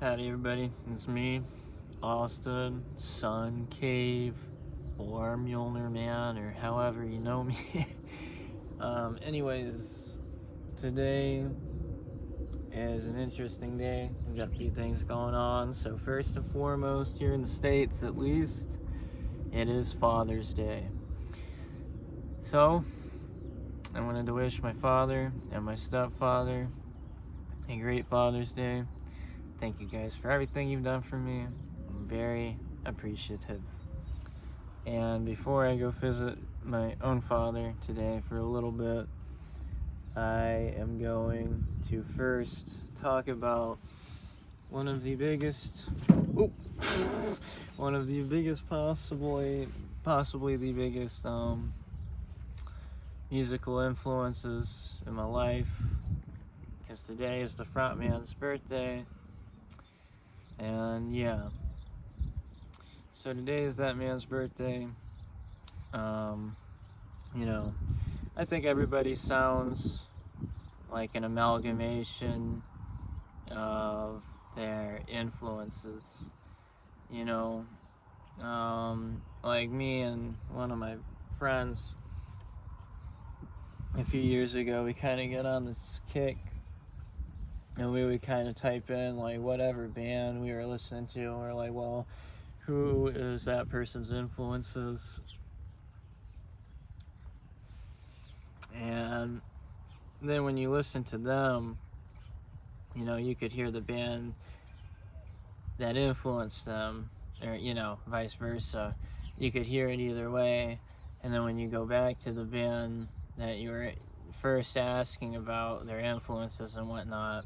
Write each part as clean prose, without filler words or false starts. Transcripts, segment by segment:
Howdy everybody, it's me, Austin, Sun Cave, or Mjolnir Man, or however you know me. Anyways, today is an interesting day. We've got a few things going on. So first and foremost, here in the States at least, it is Father's Day. So, I wanted to wish my father and my stepfather a great Father's Day. Thank you guys for everything you've done for me. I'm very appreciative. And before I go visit my own father today for a little bit, I am going to first talk about one of the biggest, possibly the biggest musical influences in my life, because today is the frontman's birthday. And yeah, so today is that man's birthday. I think everybody sounds like an amalgamation of their influences. Like me and one of my friends a few years ago, we kind of got on this kick, and we would kind of type in like whatever band we were listening to, and we're like, well, who is that person's influences? And then when you listen to them, you could hear the band that influenced them, or vice versa. You could hear it either way. And then when you go back to the band that you were first asking about their influences and whatnot,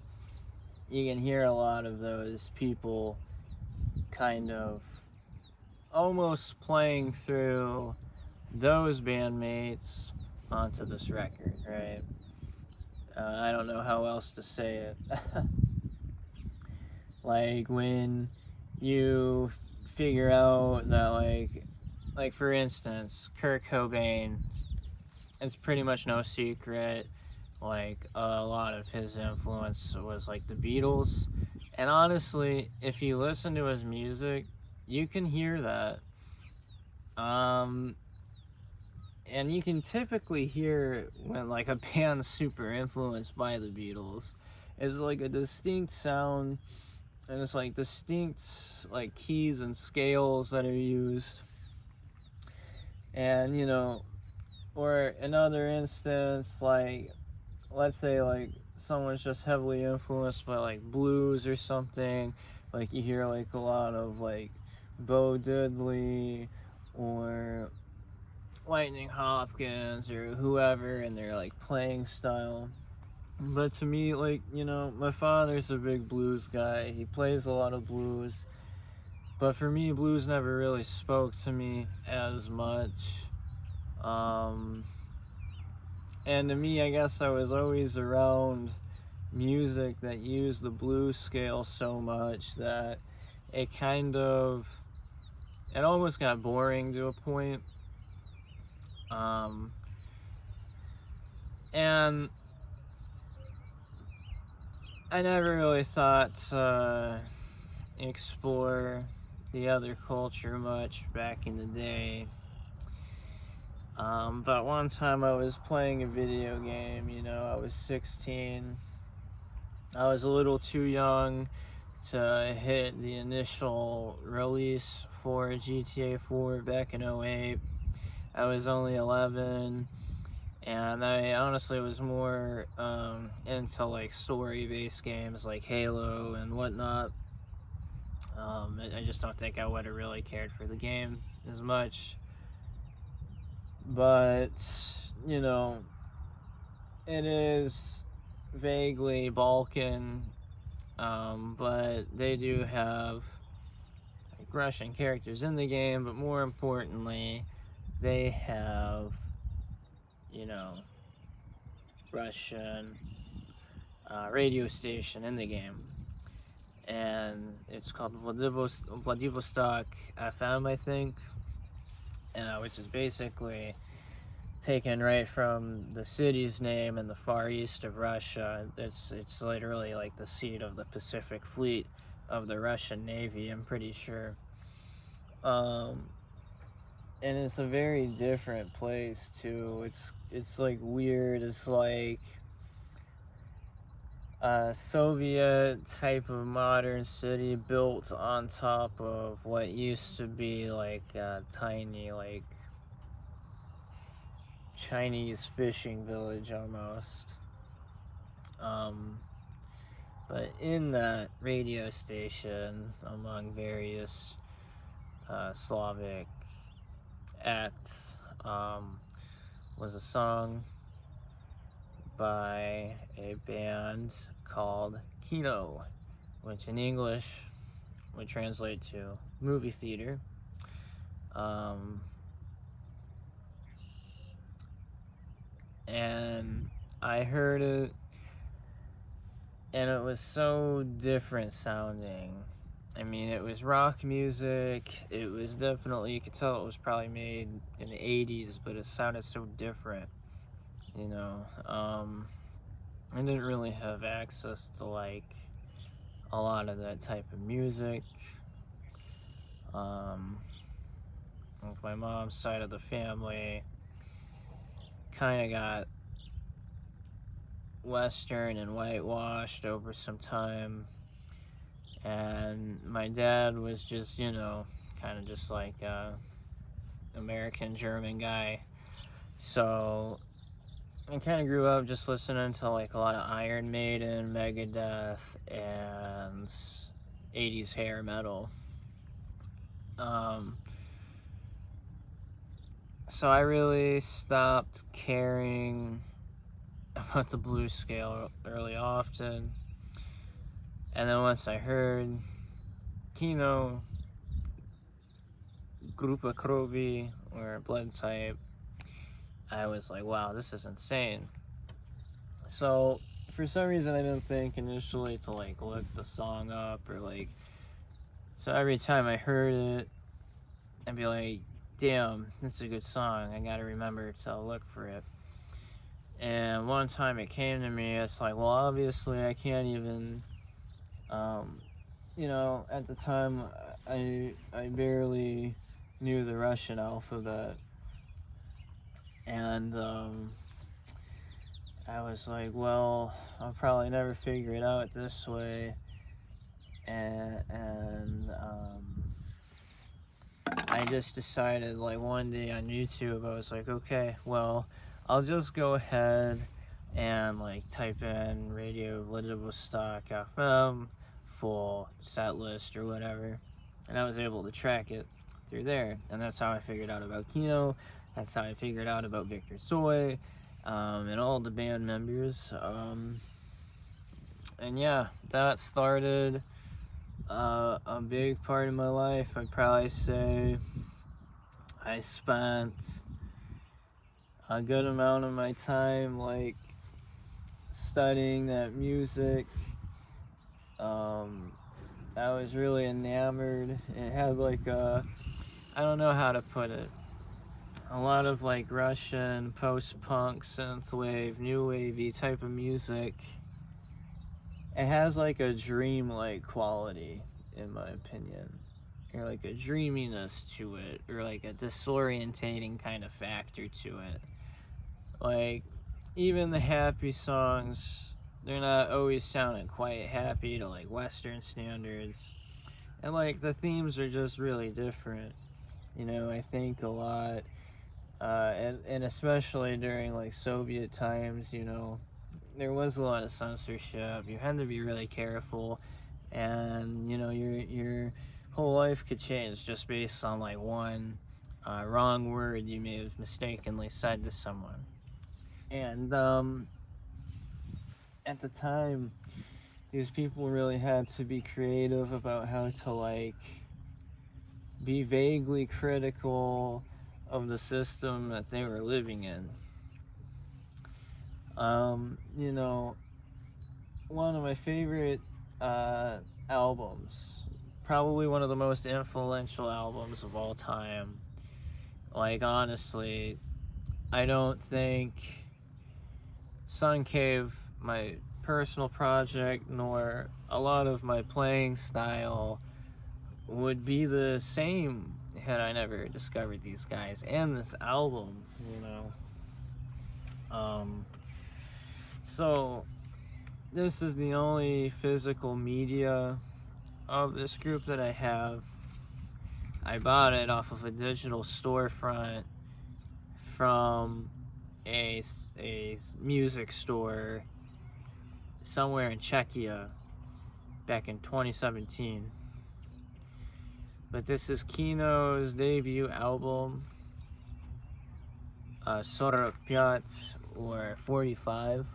you can hear a lot of those people kind of almost playing through those bandmates onto this record, right? I don't know how else to say it. Like when you figure out that, like for instance, Kurt Cobain, it's pretty much no secret, like a lot of his influence was like the Beatles. And honestly, if you listen to his music, you can hear that. And you can typically hear when like a band's super influenced by the Beatles. It's like a distinct sound, and it's like distinct like keys and scales that are used. And or another instance, like let's say like someone's just heavily influenced by like blues or something, like you hear like a lot of like Bo Diddley or Lightning Hopkins or whoever, and their like playing style. But to me, like, my father's a big blues guy. He plays a lot of blues. But for me, blues never really spoke to me as much. And to me, I guess I was always around music that used the blues scale so much that it almost got boring to a point. And I never really thought to explore the other culture much back in the day. But one time I was playing a video game, I was 16. I was a little too young to hit the initial release for GTA 4 back in 08. I was only 11, and I honestly was more into like story-based games like Halo and whatnot. I just don't think I would have really cared for the game as much. But it is vaguely Balkan, but they do have like Russian characters in the game, but more importantly, they have Russian radio station in the game, and it's called Vladivostok FM, I think, which is basically taken right from the city's name in the far east of Russia. It's literally like the seat of the Pacific Fleet of the Russian Navy, I'm pretty sure. Um, and it's a very different place too. It's like weird. It's like a Soviet type of modern city built on top of what used to be like a tiny like Chinese fishing village almost. But in that radio station, among various Slavic acts, was a song by a band called Kino, which in English would translate to movie theater. And I heard it, and it was so different sounding. I mean, it was rock music. It was definitely, you could tell it was probably made in the 80s, but it sounded so different, you know. I didn't really have access to like a lot of that type of music. Like my mom's side of the family kind of got Western and whitewashed over some time, and my dad was just, you know, kind of just like a American German guy. So I kind of grew up just listening to like a lot of Iron Maiden, Megadeth, and 80s hair metal. So I really stopped caring about the blues scale early often. And then once I heard Kino, Grupa Krovi, or blood type, I was like, wow, this is insane. So for some reason I didn't think initially to like look the song up or like, so every time I heard it, I'd be like, damn, that's a good song. I gotta remember to look for it. And one time it came to me, it's like, well, obviously I can't even, you know, at the time I barely knew the Russian alphabet. And I was like, well, I'll probably never figure it out this way. And I just decided, like, one day on YouTube, I was like, okay, well, I'll just go ahead and like type in Radio Vladivostok FM full set list or whatever, and I was able to track it through there, and that's how I figured out about Kino. That's how I figured out about Viktor Tsoi, and all the band members. And yeah, that started a big part of my life. I'd probably say I spent a good amount of my time like studying that music. I was really enamored. It had like a, I don't know how to put it, a lot of like Russian post-punk, synthwave, new wavy type of music. It has like a dream-like quality, in my opinion, or like a dreaminess to it, or like a disorientating kind of factor to it. Like, even the happy songs, they're not always sounding quite happy to like Western standards, and like the themes are just really different. You know, I think a lot, and especially during like Soviet times, you know, there was a lot of censorship. You had to be really careful, and you know, your whole life could change just based on like one wrong word you may have mistakenly said to someone. And at the time, these people really had to be creative about how to like be vaguely critical of the system that they were living in. You know, one of my favorite albums, probably one of the most influential albums of all time. Like, honestly, I don't think Sun Cave, my personal project nor a lot of my playing style would be the same had I never discovered these guys and this album, you know. So this is the only physical media of this group that I have. I bought it off of a digital storefront from a music store somewhere in Czechia back in 2017. But this is Kino's debut album, 45 or 45.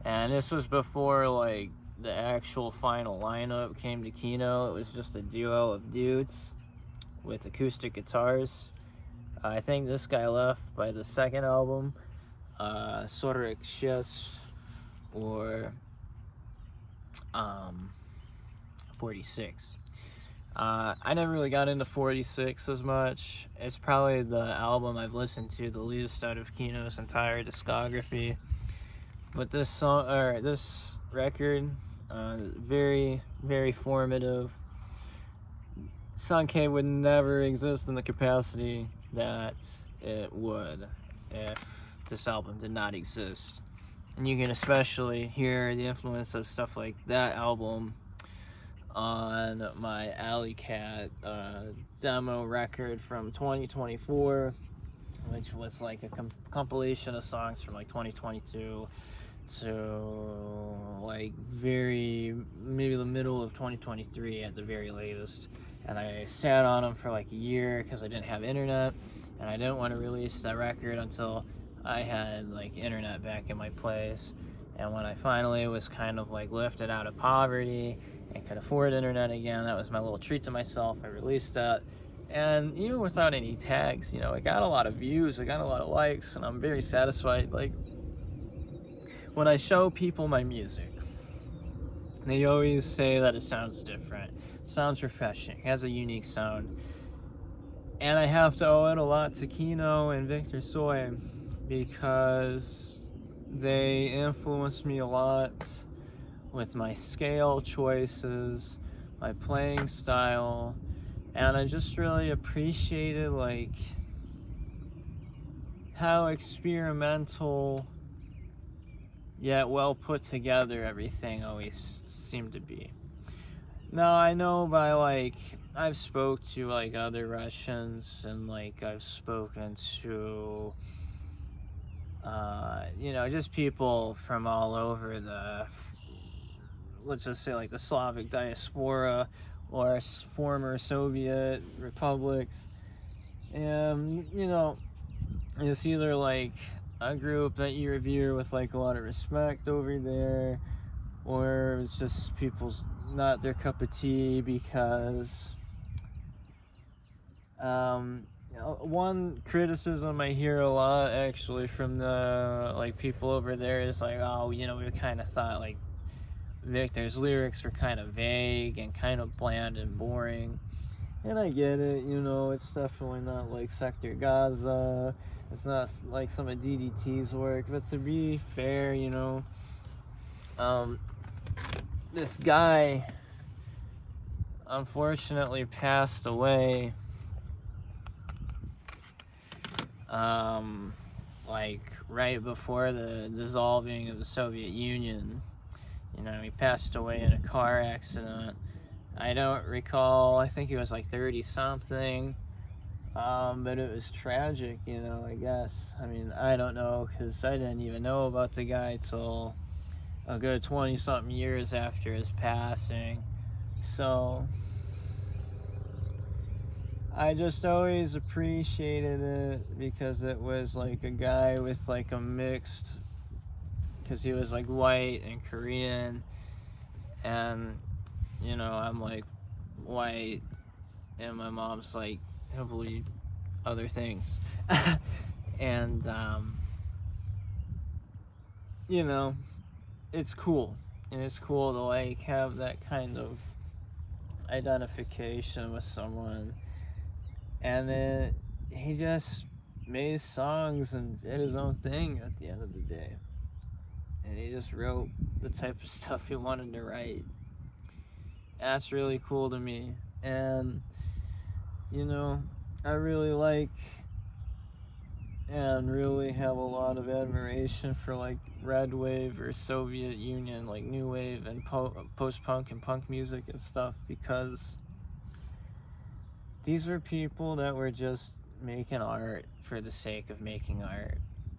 And this was before like the actual final lineup came to Kino. It was just a duo of dudes with acoustic guitars. I think this guy left by the second album, 46 or 46. I never really got into 46 as much. It's probably the album I've listened to the least out of Kino's entire discography. But this song, or this record, very, very formative. Sankei would never exist in the capacity that it would if this album did not exist. And you can especially hear the influence of stuff like that album on my Alley Cat demo record from 2024, which was like a compilation of songs from like 2022 to like maybe the middle of 2023 at the very latest. And I sat on them for like a year because I didn't have internet, and I didn't want to release that record until I had like internet back in my place. And when I finally was kind of like lifted out of poverty and could afford internet again, that was my little treat to myself. I released that, and even without any tags, you know, it got a lot of views, it got a lot of likes, and I'm very satisfied. Like, when I show people my music, they always say that it sounds different, sounds refreshing, has a unique sound. And I have to owe it a lot to Kino and Viktor Tsoi, because they influenced me a lot with my scale choices, my playing style, and I just really appreciated like how experimental yet well put together everything always seemed to be. Now I know by like I've spoke to like other Russians, and like I've spoken to you know, just people from all over the, let's just say like the Slavic diaspora or former Soviet republics. And you know, it's either like a group that you revere with like a lot of respect over there, or it's just people's not their cup of tea because you know, one criticism I hear a lot actually from the like people over there is like, oh, you know, we kind of thought like Viktor's lyrics were kind of vague and kind of bland and boring. And I get it, you know, it's definitely not like Sector Gaza, it's not like some of DDT's work, but to be fair, you know, this guy unfortunately passed away like right before the dissolving of the Soviet Union. You know, he passed away in a car accident. I don't recall, I think he was like 30 something, but it was tragic, you know, I guess. I mean, I don't know, because I didn't even know about the guy till a good 20 something years after his passing. So I just always appreciated it because it was like a guy with like a mixed, because he was like white and Korean, and you know, I'm like white and my mom's like heavily other things. And you know, it's cool, and it's cool to like have that kind of identification with someone. And then he just made songs and did his own thing at the end of the day. and he just wrote the type of stuff he wanted to write. That's really cool to me. And, you know, I really like and really have a lot of admiration for like Red Wave or Soviet Union, like New Wave and post-punk and punk music and stuff, because these were people that were just making art for the sake of making art.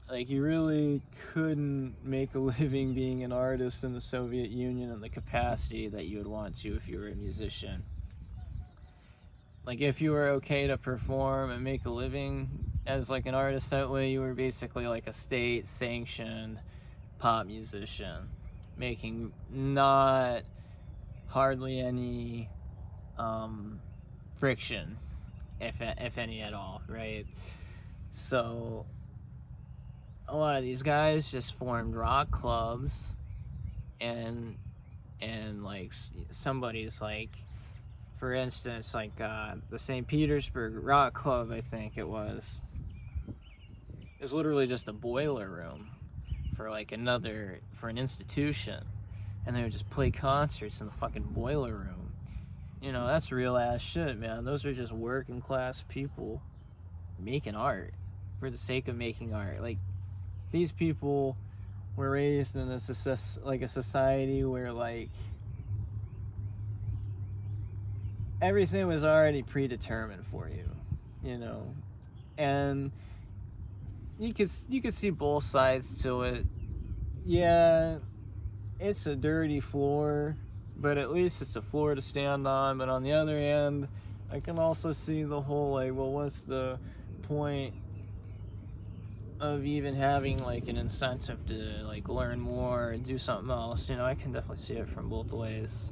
Like, you really couldn't make a living being an artist in the Soviet Union in the capacity that you would want to if you were a musician. Like, if you were okay to perform and make a living as like an artist that way, you were basically like a state-sanctioned pop musician, making not hardly any friction, if any at all, right? So a lot of these guys just formed rock clubs, and like somebody's like, for instance, like the St. Petersburg Rock Club, I think it was literally just a boiler room for like for an institution, and they would just play concerts in the fucking boiler room. You know, that's real ass shit, man. Those are just working class people making art for the sake of making art. Like, these people were raised in a society where like everything was already predetermined for you, you know, and you could see both sides to it. Yeah, it's a dirty floor, but at least it's a floor to stand on. But on the other hand, I can also see the whole like, well, what's the point of even having like an incentive to like learn more and do something else? You know, I can definitely see it from both ways.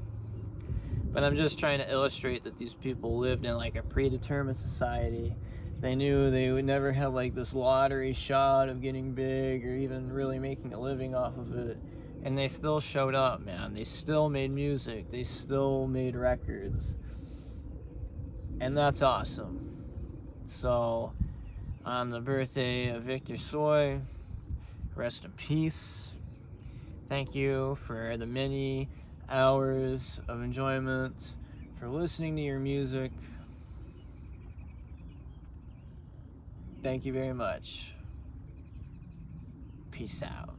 But I'm just trying to illustrate that these people lived in like a predetermined society. They knew they would never have like this lottery shot of getting big or even really making a living off of it. And they still showed up, man. They still made music. They still made records. And that's awesome. So, on the birthday of Viktor Tsoi, rest in peace. Thank you for the many hours of enjoyment, for listening to your music. Thank you very much. Peace out.